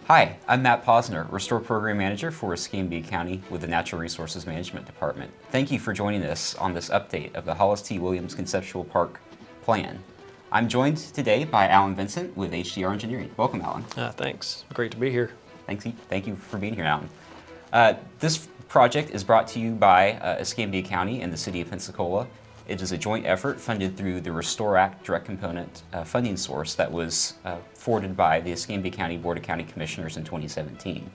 Hi, I'm Matt Posner, Restore Program Manager for Escambia County with the Natural Resources Management Department. Thank you for joining us on this update of the Hollis T. Williams Conceptual Park Plan. I'm joined today by Alan Vincent with HDR Engineering. Welcome, Alan. Thanks. Great to be here. Thank you for being here, Alan. This project is brought to you by Escambia County and the City of Pensacola. It is a joint effort funded through the Restore Act direct component funding source that was forwarded by the Escambia County Board of County Commissioners in 2017.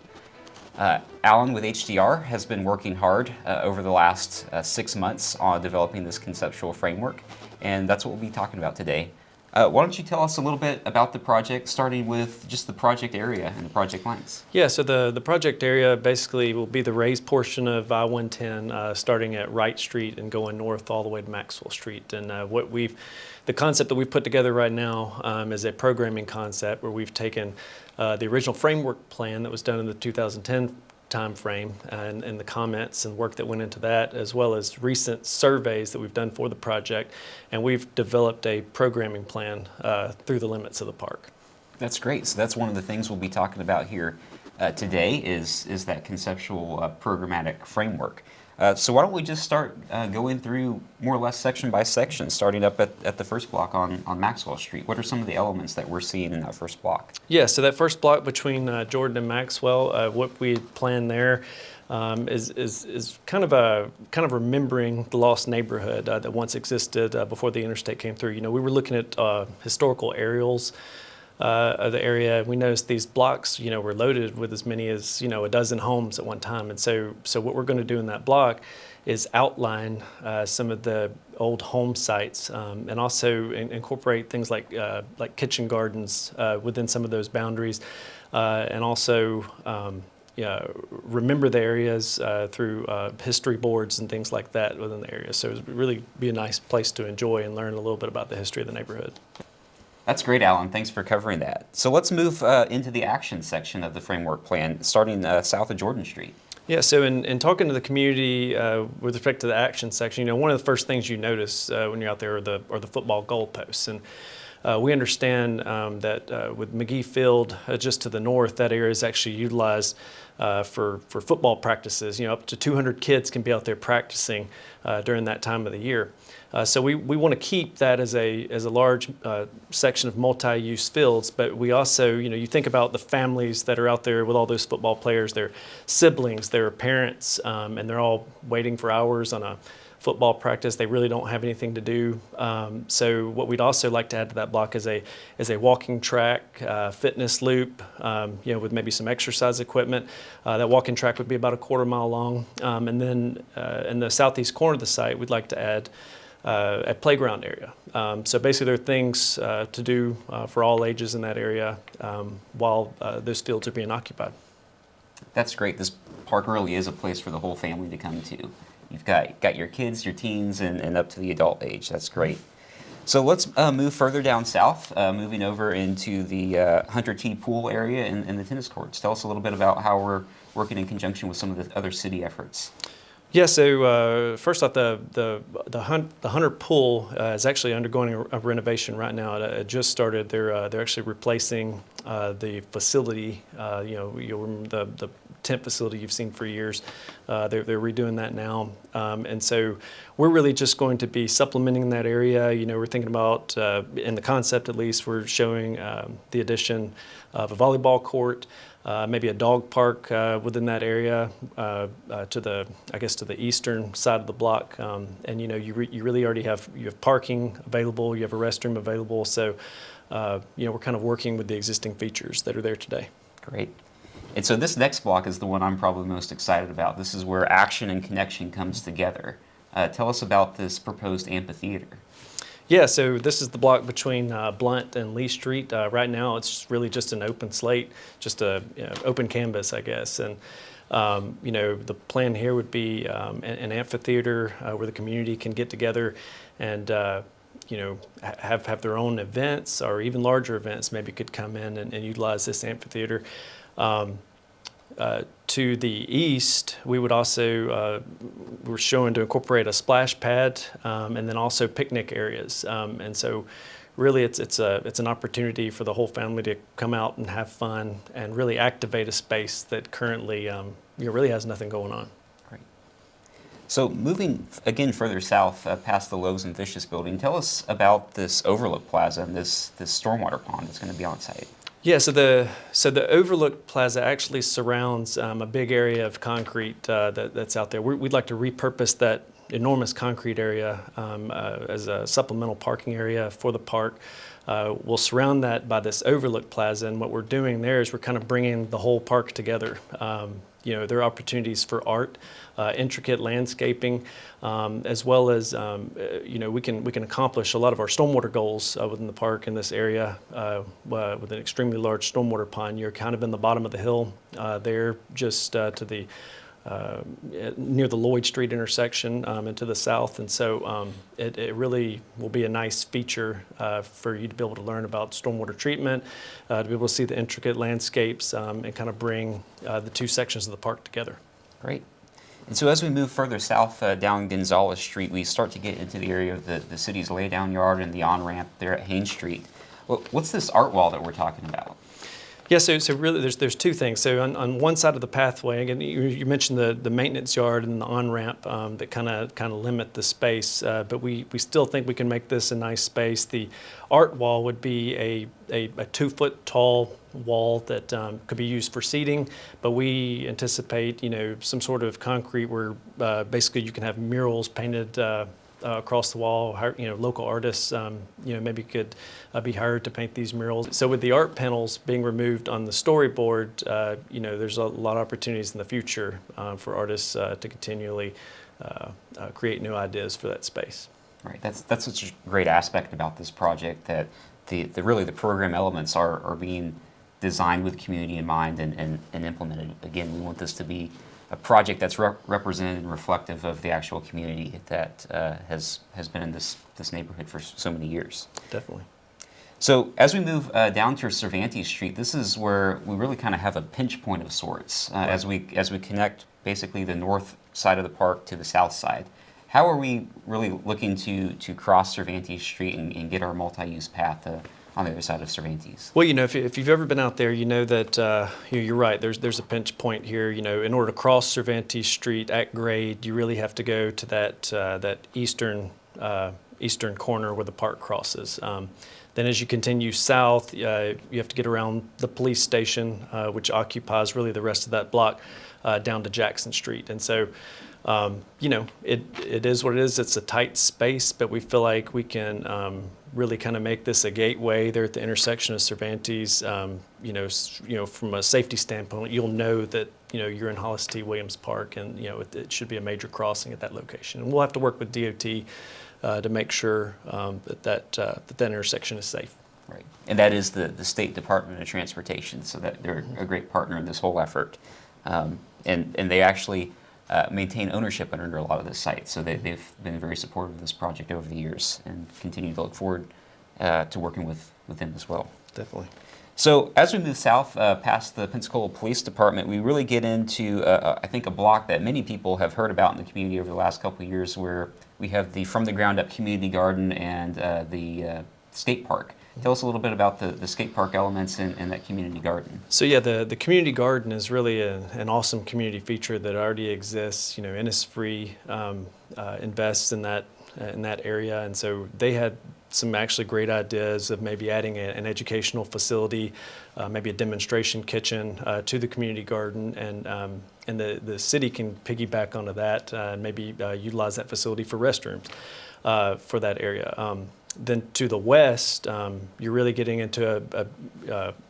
Alan with HDR has been working hard over the last 6 months on developing this conceptual framework, and that's what we'll be talking about today. Why don't you tell us a little bit about the project, starting with just the project area and the project lengths? Yeah, so the project area basically will be the raised portion of I-110 starting at Wright Street and going north all the way to Maxwell Street. And the concept that we've put together right now is a programming concept where we've taken the original framework plan that was done in the 2010 time frame and the comments and work that went into that, as well as recent surveys that we've done for the project, and we've developed a programming plan through the limits of the park. That's great. So that's one of the things we'll be talking about here today is that conceptual programmatic framework. So why don't we just start going through more or less section by section, starting up at the first block on Maxwell Street. What are some of the elements that we're seeing in that first block? Yeah, so that first block between Jordan and Maxwell, what we planned there is kind of remembering the lost neighborhood that once existed before the interstate came through. You know, we were looking at historical aerials of the area. We noticed these blocks, you know, were loaded with as many as, you know, a dozen homes at one time. And so what we're going to do in that block is outline some of the old home sites and also incorporate things like kitchen gardens within some of those boundaries, and also remember the areas through history boards and things like that within the area. So it would really be a nice place to enjoy and learn a little bit about the history of the neighborhood. That's great, Alan. Thanks for covering that. So let's move into the action section of the framework plan, starting south of Jordan Street. Yeah, so in talking to the community with respect to the action section, you know, one of the first things you notice when you're out there are the football goalposts. And we understand that with McGee Field just to the north, that area is actually utilized for football practices. You know, up to 200 kids can be out there practicing during that time of the year. So we want to keep that as a large section of multi-use fields, but we also, you know, you think about the families that are out there with all those football players, their siblings, their parents, and they're all waiting for hours on a football practice. They really don't have anything to do. So what we'd also like to add to that block is a walking track, fitness loop, you know, with maybe some exercise equipment. That walking track would be about a quarter mile long. And then in the southeast corner of the site, we'd like to add a playground area. So basically there are things to do for all ages in that area while those fields are being occupied. That's great. This park really is a place for the whole family to come to. You've got your kids, your teens, and up to the adult age. That's great. So let's move further down south, moving over into the Hunter T. Pool area and the tennis courts. Tell us a little bit about how we're working in conjunction with some of the other city efforts. Yeah, so first off, the Hunter Pool is actually undergoing a renovation right now. It just started. They're actually replacing the facility. You know, you'll remember the tent facility you've seen for years. They're redoing that now, and so we're really just going to be supplementing that area. You know, we're thinking about in the concept at least, we're showing the addition of a volleyball court. Maybe a dog park within that area to the eastern side of the block, and you know you really already have parking available, you have a restroom available, so you know we're kind of working with the existing features that are there today. Great. And so this next block is the one I'm probably most excited about. This is where action and connection comes together. Tell us about this proposed amphitheater. Yeah, so this is the block between Blunt and Lee Street. Right now, it's really just an open slate, just a open canvas, I guess. And you know, the plan here would be an amphitheater where the community can get together and you know have their own events or even larger events. Maybe could come in and utilize this amphitheater. To the east, we would also, we're showing to incorporate a splash pad and then also picnic areas. And so really it's an opportunity for the whole family to come out and have fun and really activate a space that currently really has nothing going on. Great. So moving again further south, past the Loaves and Fishes building, tell us about this Overlook Plaza and this stormwater pond that's going to be on site. Yeah, so the Overlook Plaza actually surrounds a big area of concrete that's out there. We'd like to repurpose that enormous concrete area as a supplemental parking area for the park. We'll surround that by this Overlook Plaza, and what we're doing there is we're kind of bringing the whole park together. There are opportunities for art, intricate landscaping, as well as we can accomplish a lot of our stormwater goals within the park in this area with an extremely large stormwater pond. You're kind of in the bottom of the hill there, just to the near the Lloyd Street intersection and to the south, and so it really will be a nice feature for you to be able to learn about stormwater treatment, to be able to see the intricate landscapes and kind of bring the two sections of the park together. Great. And so as we move further south down Gonzales Street, we start to get into the area of the city's laydown yard and the on-ramp there at Haines Street. Well, what's this art wall that we're talking about? Yeah, so really there's two things. So on one side of the pathway, again, you mentioned the maintenance yard and the on-ramp that kind of limit the space, but we still think we can make this a nice space. The art wall would be a 2-foot tall wall that could be used for seating, but we anticipate some sort of concrete where basically you can have murals painted across the wall. Local artists maybe could be hired to paint these murals. So with the art panels being removed on the storyboard, there's a lot of opportunities in the future for artists to continually create new ideas for that space. Right. That's such a great aspect about this project, that the program elements are being designed with community in mind and implemented. Again, we want this to be a project that's represented and reflective of the actual community that has been in this neighborhood for so many years. Definitely. So as we move down to Cervantes Street, this is where we really kind of have a pinch point of sorts Right. as we connect basically the north side of the park to the south side. How are we really looking to cross Cervantes Street and get our multi-use path on the other side of Cervantes? Well, if you've ever been out there, you know that you're right. There's a pinch point here. In order to cross Cervantes Street at grade, you really have to go to that eastern corner where the park crosses. Then, as you continue south, you have to get around the police station, which occupies really the rest of that block, down to Jackson Street. And so, it is what it is. It's a tight space, but we feel like we can really kind of make this a gateway there at the intersection of Cervantes. From a safety standpoint, you'll know that you're in Hollis T. Williams Park, and it should be a major crossing at that location. And we'll have to work with DOT to make sure that intersection is safe. Right, and that is the State Department of Transportation, so that they're a great partner in this whole effort, and they actually maintain ownership under a lot of this site, so they've been very supportive of this project over the years and continue to look forward to working with them as well. Definitely. So as we move south past the Pensacola Police Department, we really get into, I think, a block that many people have heard about in the community over the last couple of years, where we have the From the Ground Up Community Garden and the skate park. Tell us a little bit about the skate park elements in that community garden. So yeah, the community garden is really an awesome community feature that already exists. Innisfree invests in that area, and so they had some actually great ideas of maybe adding an educational facility, maybe a demonstration kitchen to the community garden, and the city can piggyback onto that and maybe utilize that facility for restrooms for that area. Then to the west, you're really getting into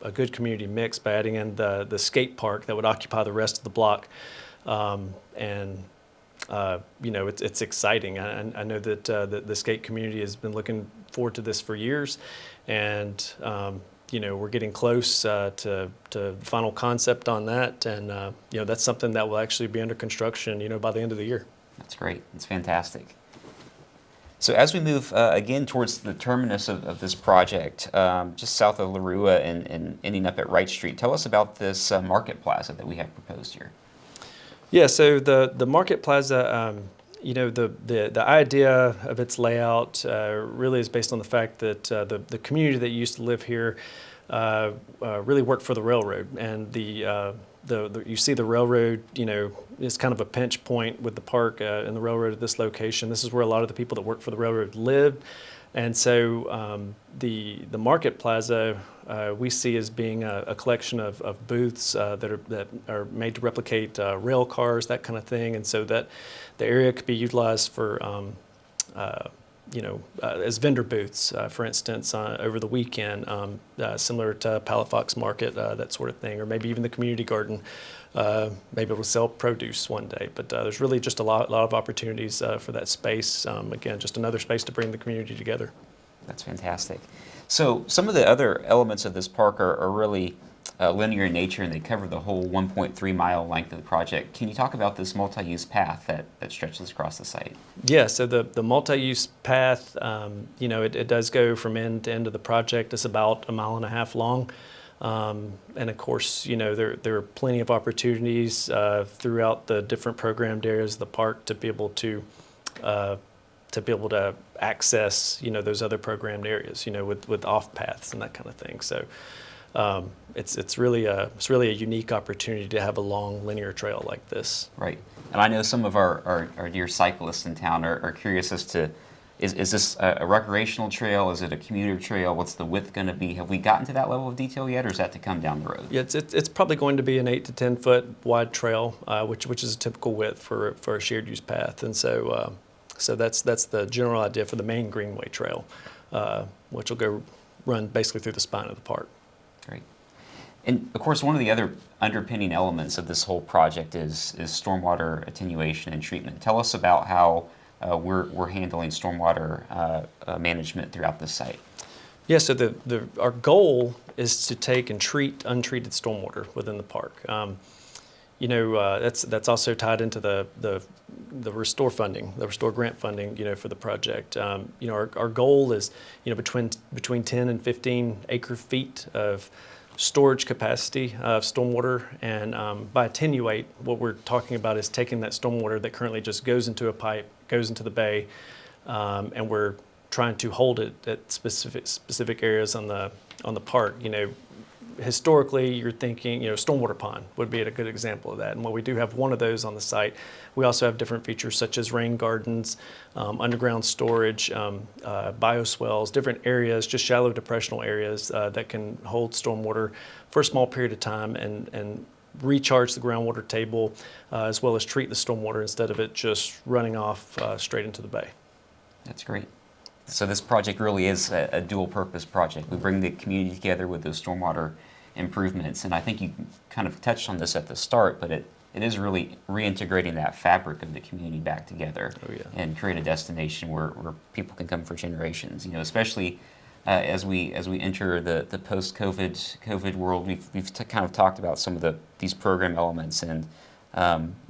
a good community mix by adding in the skate park that would occupy the rest of the block, it's exciting. I know that the skate community has been looking forward to this for years, and we're getting close to final concept on that, and that's something that will actually be under construction by the end of the year. That's great. That's fantastic. So as we move again towards the terminus of this project, just south of Larua and ending up at Wright Street, tell us about this market plaza that we have proposed here. Yeah, so the Market Plaza The idea of its layout really is based on the fact that the community that used to live here really worked for the railroad, and you see the railroad, is kind of a pinch point with the park and the railroad at this location. This is where a lot of the people that work for the railroad lived, and so the Market Plaza we see as being a collection of booths that are made to replicate rail cars, that kind of thing, and so that the area could be utilized for as vendor booths, for instance, over the weekend, similar to Palafox Market, that sort of thing, or maybe even the community garden, maybe able to sell produce one day. But there's really just a lot of opportunities for that space. Again, just another space to bring the community together. That's fantastic. So some of the other elements of this park are really linear in nature, and they cover the whole 1.3 mile length of the project. Can you talk about this multi-use path that stretches across the site? Yeah, so the multi-use path, it does go from end to end of the project. It's about 1.5 miles long. And of course, there are plenty of opportunities throughout the different programmed areas of the park to be able to access, those other programmed areas, with off paths and that kind of thing. So it's really a unique opportunity to have a long linear trail like this. Right. And I know some of our dear cyclists in town are curious as to, is this a recreational trail? Is it a commuter trail? What's the width going to be? Have we gotten to that level of detail yet, or is that to come down the road? Yeah, it's probably going to be an 8 to 10 foot wide trail, which is a typical width for a shared use path. And so that's the general idea for the main Greenway Trail, which will run basically through the spine of the park. Great. And of course, one of the other underpinning elements of this whole project is stormwater attenuation and treatment. Tell us about how we're handling stormwater management throughout this site. Yeah, so our goal is to take and treat untreated stormwater within the park. That's also tied into the restore funding, the restore grant funding, for the project. Our goal is, between 10 and 15 acre feet of storage capacity of stormwater, and by attenuate, what we're talking about is taking that stormwater that currently just goes into a pipe, goes into the bay, and we're trying to hold it at specific areas on the park. Historically, you're thinking, stormwater pond would be a good example of that. And while we do have one of those on the site, we also have different features such as rain gardens, underground storage, bioswales, different areas, just shallow depressional areas that can hold stormwater for a small period of time and recharge the groundwater table, as well as treat the stormwater instead of it just running off straight into the bay. That's great. So this project really is a dual-purpose project. We bring the community together with those stormwater improvements, and I think you kind of touched on this at the start, but it is really reintegrating that fabric of the community back together. Oh, yeah. And create a destination where people can come for generations. Especially as we enter the post-COVID world, we've kind of talked about some of these program elements and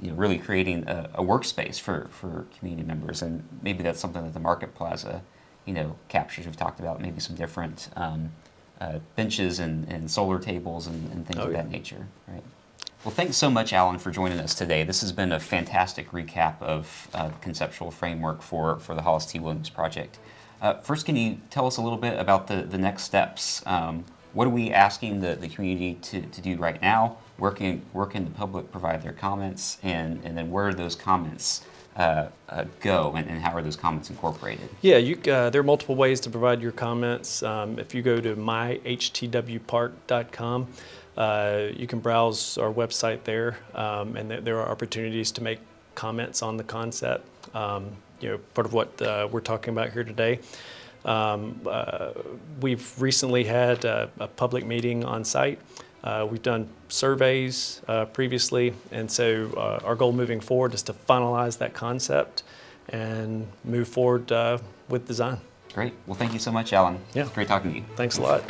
really creating a workspace for community members, and maybe that's something that the Market Plaza captures. We've talked about maybe some different benches and solar tables and things of that nature, right? Well, thanks so much, Alan, for joining us today. This has been a fantastic recap of the conceptual framework for the Hollis T. Williams project. First, can you tell us a little bit about the next steps? What are we asking the community to do right now? Where can the public provide their comments, and then where are those comments go, and how are those comments incorporated? Yeah, there are multiple ways to provide your comments. If you go to myhtwpark.com, you can browse our website there, and there are opportunities to make comments on the concept, part of what we're talking about here today. We've recently had a public meeting on site. We've done surveys previously, and so our goal moving forward is to finalize that concept and move forward with design. Great. Well, thank you so much, Alan. Yeah. It's great talking to you. Thanks a lot.